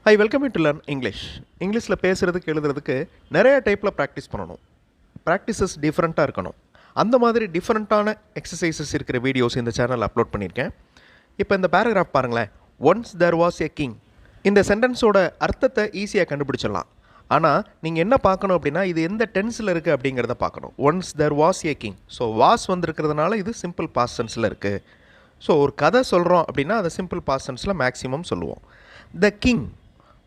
Hi, welcome you to learn English. இங்கிலீஷில் பேசுகிறதுக்கு எழுதுறதுக்கு நிறைய டைப்பில் ப்ராக்டிஸ் பண்ணணும். ப்ராக்டிசஸ் டிஃப்ரெண்ட்டாக இருக்கணும். அந்த மாதிரி டிஃப்ரெண்ட்டான எக்ஸசைசஸ் இருக்கிற வீடியோஸ் இந்த சேனலில் அப்லோட் பண்ணியிருக்கேன். இப்போ இந்த பேராகிராஃப் பாருங்களேன். Once there was a king. இந்த சென்டென்ஸோட அர்த்தத்தை ஈஸியாக கண்டுபிடிச்சிடலாம். ஆனால் நீங்கள் என்ன பார்க்கணும் அப்படின்னா இது எந்த டென்ஸில் இருக்குது அப்படிங்கிறத பார்க்கணும். Once there was a king. So was வந்திருக்கிறதுனால இது சிம்பிள் பாஸ்ட் டென்ஸில் இருக்குது. ஸோ ஒரு கதை சொல்கிறோம் அப்படின்னா அதை சிம்பிள் பாஸ்ட் டென்ஸில் மேக்ஸிமம் சொல்லுவோம். த கிங்,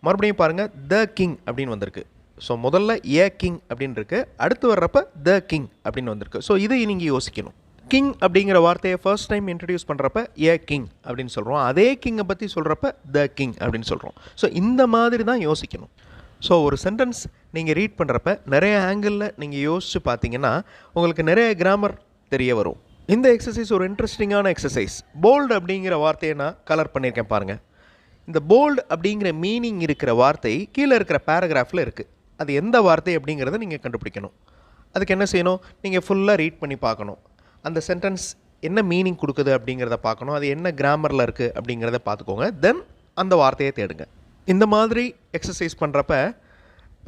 மறுபடியும் பாருங்கள், த கிங் அப்படின்னு வந்திருக்கு. ஸோ முதல்ல ஏ கிங் அப்படின்னு இருக்குது, அடுத்து வர்றப்ப த கிங் அப்படின்னு வந்திருக்கு. ஸோ இதை நீங்கள் யோசிக்கணும். கிங் அப்படிங்கிற வார்த்தையை ஃபர்ஸ்ட் டைம் இன்ட்ரடியூஸ் பண்ணுறப்ப ஏ கிங் அப்படின்னு சொல்கிறோம், அதே கிங்கை பற்றி சொல்கிறப்ப த கிங் அப்படின்னு சொல்கிறோம். ஸோ இந்த மாதிரி தான் யோசிக்கணும். ஸோ ஒரு சென்டென்ஸ் நீங்கள் ரீட் பண்ணுறப்ப நிறைய ஆங்கிளில் நீங்கள் யோசித்து பார்த்தீங்கன்னா உங்களுக்கு நிறைய கிராமர் தெரிய வரும். இந்த எக்ஸசைஸ் ஒரு இன்ட்ரெஸ்டிங்கான எக்ஸசைஸ். போல்டு அப்படிங்கிற வார்த்தையை நான் கலர் பண்ணியிருக்கேன் பாருங்கள். இந்த போல்டு அப்படிங்கிற மீனிங் இருக்கிற வார்த்தை கீழே இருக்கிற பேராகிராஃபில் இருக்குது. அது எந்த வார்த்தை அப்படிங்கிறத நீங்கள் கண்டுபிடிக்கணும். அதுக்கு என்ன செய்யணும், நீங்கள் ஃபுல்லாக ரீட் பண்ணி பார்க்கணும். அந்த சென்டென்ஸ் என்ன மீனிங் கொடுக்குது அப்படிங்கிறத பார்க்கணும். அது என்ன கிராமரில் இருக்குது அப்படிங்கிறத பார்த்துக்கோங்க. தென் அந்த வார்த்தையை தேடுங்க. இந்த மாதிரி எக்ஸசைஸ் பண்ணுறப்ப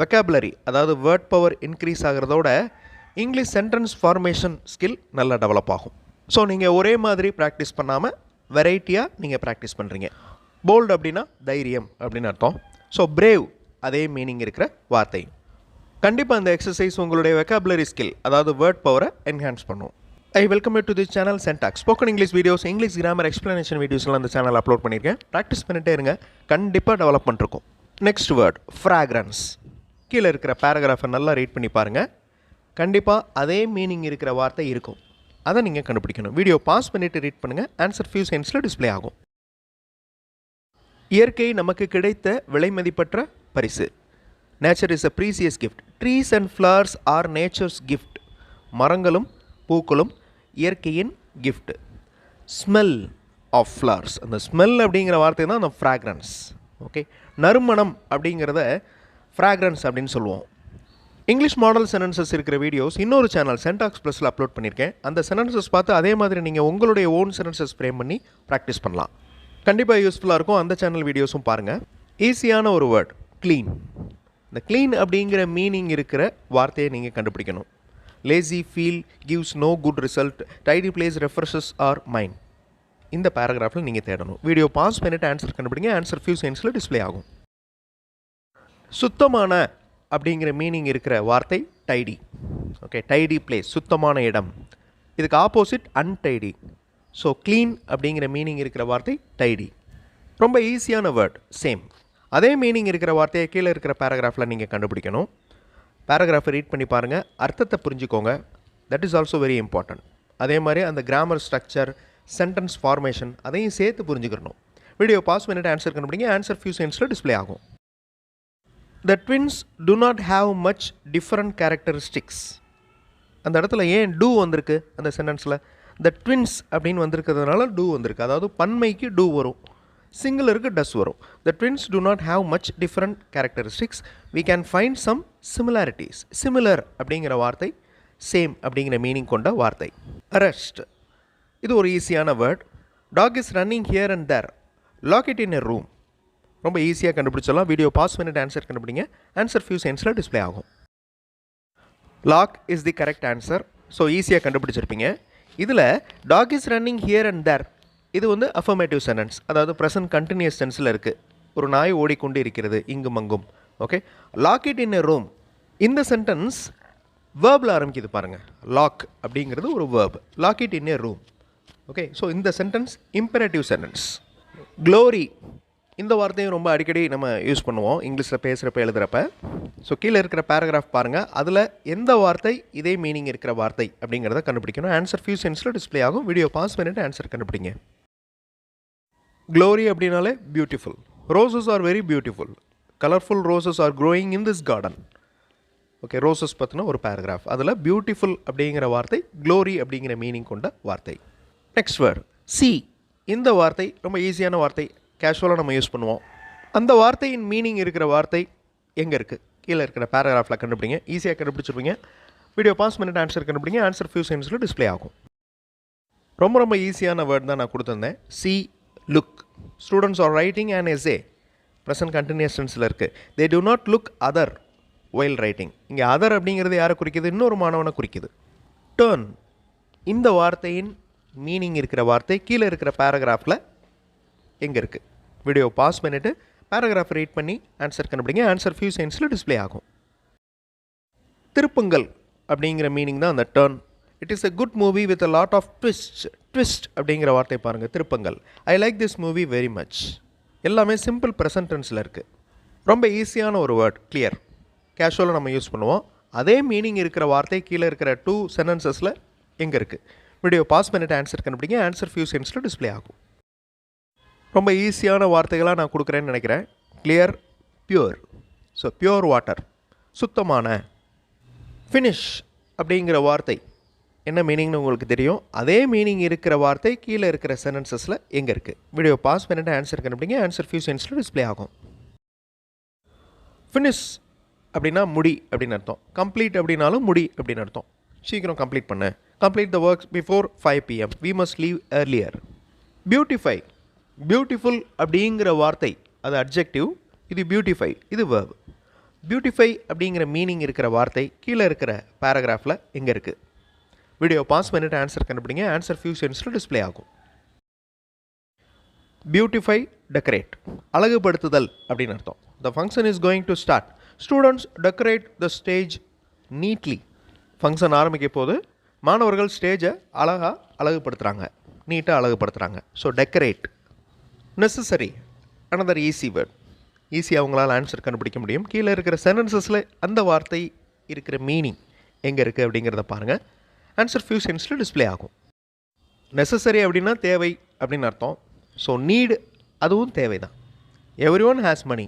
வெக்காபுலரி, அதாவது வேர்ட் பவர் இன்க்ரீஸ் ஆகிறதோட இங்கிலீஷ் சென்டென்ஸ் ஃபார்மேஷன் ஸ்கில் நல்லா டெவலப் ஆகும். ஸோ நீங்கள் ஒரே மாதிரி ப்ராக்டிஸ் பண்ணாமல் வெரைட்டியாக நீங்கள் ப்ராக்டிஸ் பண்ணுறீங்க. போல்டு அப்படின்னா தைரியம் அப்படின்னு அர்த்தம். ஸோ பிரேவ் அதே மீனிங் இருக்கிற வார்த்தை. கண்டிப்பாக அந்த எக்ஸசைஸ் உங்களுடைய வெக்காபுலரி ஸ்கில், அதாவது வேர்ட் பவரை என்ஹான்ஸ் பண்ணும். I welcome you to this channel Sentax. Spoken English videos, English grammar explanation வீடியோஸ்லாம் அந்த சேனல் அப்லோட் பண்ணியிருக்கேன். ப்ராக்டிஸ் பண்ணிட்டே இருங்க, கண்டிப்பாக டெவலப்மெண்ட் இருக்கும். Next word fragrance. கீழே இருக்கிற பேராகிராஃபை நல்லா ரீட் பண்ணி பாருங்கள். கண்டிப்பாக அதே மீனிங் இருக்கிற வார்த்தை இருக்கும். அதை நீங்கள் கண்டுபிடிக்கணும். வீடியோ பாஸ் பண்ணிவிட்டு ரீட் பண்ணுங்கள். ஆன்சர் ஃபியூ செகண்ட்ஸில் டிஸ்பிளே ஆகும். இயற்கை நமக்கு கிடைத்த விலை மதிப்பற்ற பரிசு. Nature is a precious gift. Trees and flowers are nature's gift. மரங்களும் பூக்களும் இயற்கையின் கிஃப்ட். ஸ்மெல் ஆஃப் ஃப்ளவர்ஸ், அந்த ஸ்மெல் அப்படிங்கிற வார்த்தை தான் அந்த ஃப்ராக்ரன்ஸ். ஓகே, நறுமணம் அப்படிங்கிறத ஃப்ராக்ரன்ஸ் அப்படின்னு சொல்லுவோம். இங்கிலீஷ் மாடல் சென்டென்சஸ் இருக்கிற வீடியோஸ் இன்னொரு சேனல் சென்டாக்ஸ் ப்ளஸில் அப்லோட் பண்ணியிருக்கேன். அந்த சென்டென்சஸ் பார்த்து அதே மாதிரி நீங்கள் உங்களுடைய ஓன் சென்டென்சஸ் ஃப்ரேம் பண்ணி ப்ராக்டிஸ் பண்ணலாம். கண்டிப்பாக யூஸ்ஃபுல்லாக இருக்கும். அந்த சேனல் வீடியோஸும் பாருங்கள். ஈஸியான ஒரு வேர்ட் க்ளீன். இந்த க்ளீன் அப்படிங்கிற மீனிங் இருக்கிற வார்த்தையை நீங்கள் கண்டுபிடிக்கணும். Lazy feel gives no good result. Tidy place refreshes our mind. இந்த பேராகிராஃபில் நீங்கள் தேடணும். வீடியோ பாஸ் பண்ணிவிட்டு ஆன்சர் கண்டுபிடிங்க. ஆன்சர் ஃபியூ செகண்ட்ஸில் டிஸ்பிளே ஆகும். சுத்தமான அப்படிங்கிற மீனிங் இருக்கிற வார்த்தை டைடி. ஓகே, டைடி பிளேஸ், சுத்தமான இடம். இதுக்கு ஆப்போசிட் அன்டைடி. ஸோ க்ளீன் அப்படிங்கிற மீனிங் இருக்கிற வார்த்தை டைடி. ரொம்ப ஈஸியான வேர்ட், சேம். அதே மீனிங் இருக்கிற வார்த்தையை கீழே இருக்கிற பேராகிராஃபில் நீங்கள் கண்டுபிடிக்கணும். பேராகிராஃபை ரீட் பண்ணி பாருங்கள், அர்த்தத்தை புரிஞ்சுக்கோங்க. That is also very important. அதே மாதிரி அந்த கிராமர் ஸ்ட்ரக்சர், சென்டென்ஸ் ஃபார்மேஷன் அதையும் சேர்த்து புரிஞ்சுக்கணும். வீடியோ பாஸ் பண்ணிவிட்டு ஆன்சர் கண்டுபிடிங்க. ஆன்சர் ஃபியூ செகண்ட்ஸில் டிஸ்பிளே ஆகும். The twins do not have much different characteristics. அந்த இடத்துல ஏன் டூ வந்திருக்கு அந்த சென்டென்ஸில்? த ட்வின்ஸ் அப்படின்னு வந்திருக்கிறதுனால டூ வந்திருக்கு. அதாவது பன்மைக்கு டூ வரும், சிங்குலருக்கு டஸ் வரும். த twins do not have much different characteristics. We can find some similarities. Similar அப்படிங்கிற வார்த்தை சேம் அப்படிங்கிற மீனிங் கொண்ட வார்த்தை. அரெஸ்ட், இது ஒரு ஈஸியான word. Dog is running here and there. Lock it in a room. ரொம்ப ஈஸியாக கண்டுபிடிச்சிடலாம். வீடியோ பாஸ் பண்ணிட்டு ஆன்சர் கண்டுபிடிங்க. ஆன்சர் ஃபியூ செகண்ட்ஸில் டிஸ்பிளே ஆகும். Lock is the correct answer. So ஈஸியாக கண்டுபிடிச்சிருப்பீங்க. இதில் dog is running here and there, இது வந்து அஃபர்மேட்டிவ் சென்டென்ஸ், அதாவது ப்ரெசன்ட் கண்டினியூஸ் டென்ஸில் இருக்குது. ஒரு நாய் ஓடிக்கொண்டு இருக்கிறது இங்கும் அங்கும். Okay, lock it in a room. இந்த சென்டென்ஸ் வேர்பில் ஆரம்பிக்குது பாருங்கள். லாக் அப்படிங்கிறது ஒரு verb. Lock it in a room. Okay, so இந்த சென்டென்ஸ் இம்பரேட்டிவ் சென்டென்ஸ். க்ளோரி, இந்த வார்த்தையும் ரொம்ப அடிக்கடி நம்ம யூஸ் பண்ணுவோம் இங்கிலீஷில் பேசுகிறப்ப எழுதுகிறப்ப. ஸோ கீழே இருக்கிற பேராகிராஃப் பாருங்கள், அதில் எந்த வார்த்தை இதே மீனிங் இருக்கிற வார்த்தை அப்படிங்கிறத கண்டுபிடிக்கணும். ஆன்சர் ஃபியூ செகண்ட்ஸில் டிஸ்பிளே ஆகும். வீடியோ பாஸ் பண்ணிவிட்டு ஆன்சர் கண்டுபிடிங்க. க்ளோரி அப்படின்னாலே beautiful. Roses are very beautiful. Colourful roses are growing in this garden. Okay, roses பற்றின ஒரு பேராகிராஃப். அதில் பியூட்டிஃபுல் அப்படிங்கிற வார்த்தை க்ளோரி அப்படிங்கிற மீனிங் கொண்ட வார்த்தை. Next word C. இந்த வார்த்தை ரொம்ப ஈஸியான வார்த்தை, கேஷுவலாக நம்ம யூஸ் பண்ணுவோம். அந்த வார்த்தையின் மீனிங் இருக்கிற வார்த்தை எங்கே இருக்குது? கீழே இருக்கிற பேராகிராஃபில் கண்டுபிடிங்க. ஈஸியாக கண்டுபிடிச்சிருப்பீங்க. வீடியோ பாஸ் பண்ணிட்டு ஆன்சர் கண்டுபிடிங்க. ஆன்சர் ஃபியூ செகண்ட்ஸில் டிஸ்பிளே ஆகும். ரொம்ப ஈஸியான வேர்ட் தான் நான் கொடுத்துருந்தேன். See look. Students are writing an essay. Present continuous டென்ஸில் இருக்குது. They do not look other while writing. இங்கே அதர் அப்படிங்கிறது யாரை குறிக்குது? இன்னொரு மாணவனை குறிக்குது. டேர்ன் இந்த வார்த்தையின் மீனிங் இருக்கிற வார்த்தை கீழே இருக்கிற பேராகிராஃபில் எங்கே இருக்குது? வீடியோ பாஸ் பண்ணிவிட்டு பேராகிராஃப் ரீட் பண்ணி ஆன்சர் கண்டுபிடிங்க. ஆன்சர் ஃபியூ செகண்ட்ஸில் டிஸ்ப்ளே ஆகும். திருப்புங்கள் அப்படிங்கிற மீனிங் தான் அந்த turn. It is a good movie with a lot of twist அப்படிங்கிற வார்த்தை பாருங்கள். திருப்பங்கள். I like this movie very much. எல்லாமே சிம்பிள் ப்ரெசன்ட் டென்ஸில் இருக்குது. ரொம்ப ஈஸியான ஒரு வேர்ட். கிளியர். கேஷுவலாக நம்ம யூஸ் பண்ணுவோம். அதே மீனிங் இருக்கிற வார்த்தை கீழே இருக்கிற 2 சென்டென்சஸில் எங்கே இருக்குது? வீடியோ பாஸ் பண்ணிவிட்டு ஆன்சர் கண்டுபிடிங்க. ஆன்சர் ஃபியூ செகண்ட்ஸில் டிஸ்ப்ளே ஆகும். ரொம்ப ஈஸியான வார்த்தைகளாக நான் கொடுக்குறேன்னு நினைக்கிறேன். Clear, pure. So pure water, சுத்தமான. ஃபினிஷ் அப்படிங்கிற வார்த்தை என்ன மீனிங்னு உங்களுக்கு தெரியும். அதே மீனிங் இருக்கிற வார்த்தை கீழே இருக்கிற சென்டென்சஸில் எங்கே இருக்குது? வீடியோ பாஸ் பண்ணிவிட்டு ஆன்சர் கண்டுபிடிங்க. ஆன்சர் ஃபியூ செகண்ட்ஸில் டிஸ்ப்ளே ஆகும். ஃபினிஷ் அப்படின்னா முடி அப்படின்னு அர்த்தம். கம்ப்ளீட் அப்படின்னாலும் முடி அப்படின்னு அர்த்தம். சீக்கிரம் கம்ப்ளீட் பண்ணு. Complete the works before 5 PM. We must leave earlier. Beautify. Beautiful அப்படிங்கிற வார்த்தை அது அட்ஜெக்டிவ். இது பியூட்டிஃபை, இது வேர்ப். பியூட்டிஃபை அப்படிங்கிற மீனிங் இருக்கிற வார்த்தை கீழே இருக்கிற பேராகிராஃபில் எங்கே இருக்குது? வீடியோ பாஸ் பண்ணிவிட்டு ஆன்சர் கண்டுபிடிங்க. ஆன்சர் ஃபியூ செகண்ட்ஸில் டிஸ்ப்ளே ஆகும். Beautify, decorate. அழகுபடுத்துதல் அப்படின்னு அர்த்தம். The function is going to start. Students decorate the stage neatly. Function ஆரம்பிக்க போது மாணவர்கள் ஸ்டேஜை அழகுபடுத்துகிறாங்க, நீட்டாக அழகுபடுத்துகிறாங்க. So decorate. Necessary, another easy word. ஈஸியாக அவங்களால் ஆன்சர் கண்டுபிடிக்க முடியும். கீழே இருக்கிற சென்டென்சஸில் அந்த வார்த்தை இருக்கிற மீனிங் எங்கே இருக்குது அப்படிங்கிறத பாருங்கள். ஆன்சர் ஃபியூ செகண்ட்ஸில் டிஸ்ப்ளே ஆகும். நெசசரி அப்படின்னா தேவை அப்படின்னு அர்த்தம். ஸோ நீடு, அதுவும் தேவை தான். Everyone has money.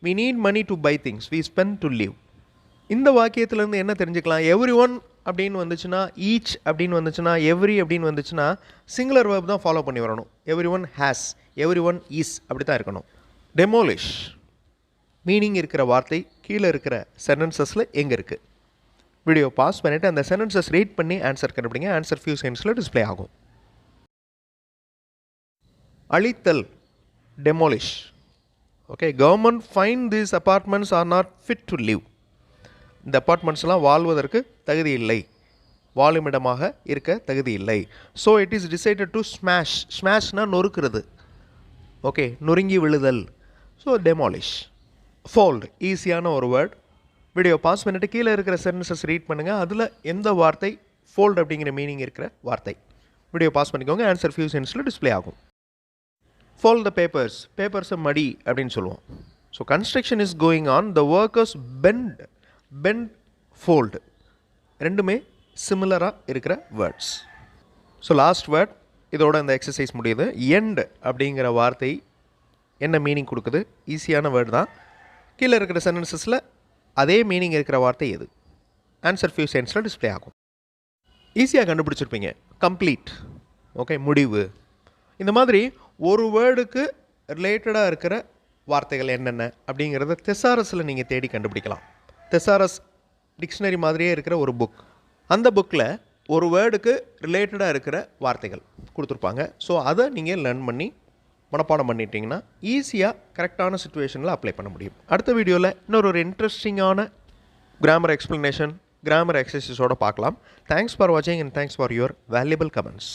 We need money to buy things. We spend to live. இந்த வாக்கியத்துலேருந்து என்ன தெரிஞ்சுக்கலாம்? எவ்ரி ஒன் அப்படின்னு வந்துச்சுன்னா, ஈச் அப்படின்னு வந்துச்சுன்னா, எவ்ரி அப்படின்னு வந்துச்சுன்னா சிங்குலர் வேர்ப் தான் ஃபாலோ பண்ணி வரணும். Every one has, every one is அப்படி தான் இருக்கணும். டெமோலிஷ் மீனிங் இருக்கிற வார்த்தை கீழே இருக்கிற சென்டென்சஸில் எங்கே இருக்குது? வீடியோ பாஸ் பண்ணிவிட்டு அந்த சென்டென்சஸ் ரீட் பண்ணி ஆன்சர் கண்டுபிடிங்க. ஆன்சர் ஃபியூ செகண்ட்ஸில் டிஸ்ப்ளே ஆகும். அழித்தல், demolish. Okay, government find these apartments are not fit to live. இந்த அப்பார்ட்மெண்ட்ஸ்லாம் வாழ்வதற்கு தகுதி இல்லை, வாழுமிடமாக இருக்க தகுதி இல்லை. So it is decided to smash. ஸ்மாஷ்னா நொறுக்கிறது. ஓகே, நொறுங்கி விழுதல். So demolish. ஃபோல்டு, ஈஸியான ஒரு வேர்ட். வீடியோ பாஸ் பண்ணிவிட்டு கீழே இருக்கிற சென்டென்சஸ் ரீட் பண்ணுங்கள். அதில் எந்த வார்த்தை ஃபோல்டு அப்படிங்கிற மீனிங் இருக்கிற வார்த்தை? வீடியோ பாஸ் பண்ணிக்கோங்க. ஆன்சர் ஃபியூ செகண்ட்ஸில் டிஸ்ப்ளே ஆகும். Fold the papers. பேப்பர்ஸை மடி அப்படின்னு சொல்லுவோம். So construction is going on. The workers bend fold. ரெண்டுமே சிமிலராக இருக்கிற வேர்ட்ஸ். ஸோ லாஸ்ட் வேர்ட், இதோட இந்த எக்ஸசைஸ் முடியுது. எண்ட் அப்படிங்கிற வார்த்தை என்ன மீனிங் கொடுக்குது? ஈஸியான வேர்டு தான். கீழே இருக்கிற சென்டென்சஸில் அதே மீனிங் இருக்கிற வார்த்தை எது? ஆன்சர் ஃபியூ செகண்ட்ஸில் டிஸ்ப்ளே ஆகும். ஈஸியாக கண்டுபிடிச்சிருப்பீங்க. கம்ப்ளீட், ஓகே, முடிவு. இந்த மாதிரி ஒரு வேர்டுக்கு ரிலேட்டடாக இருக்கிற வார்த்தைகள் என்னென்ன அப்படிங்கிறத தெசாரஸில் நீங்கள் தேடி கண்டுபிடிக்கலாம். தெசாரஸ் டிக்ஷனரி மாதிரியே இருக்கிற ஒரு புக். அந்த புக்கில் ஒரு வேர்டுக்கு ரிலேட்டடாக இருக்கிற வார்த்தைகள் கொடுத்துருப்பாங்க. ஸோ அதை நீங்கள் லேர்ன் பண்ணி மனப்பாடம் பண்ணிட்டீங்கன்னா ஈஸியாக கரெக்டான சுச்சுவேஷனில் அப்ளை பண்ண முடியும். அடுத்த வீடியோவில் இன்னொரு இன்ட்ரெஸ்டிங்கான கிராமர் எக்ஸ்ப்ளனேஷன், கிராமர் எக்ஸசைஸோடு பார்க்கலாம். தேங்க்ஸ் ஃபார் வாட்சிங் and thanks for your valuable comments.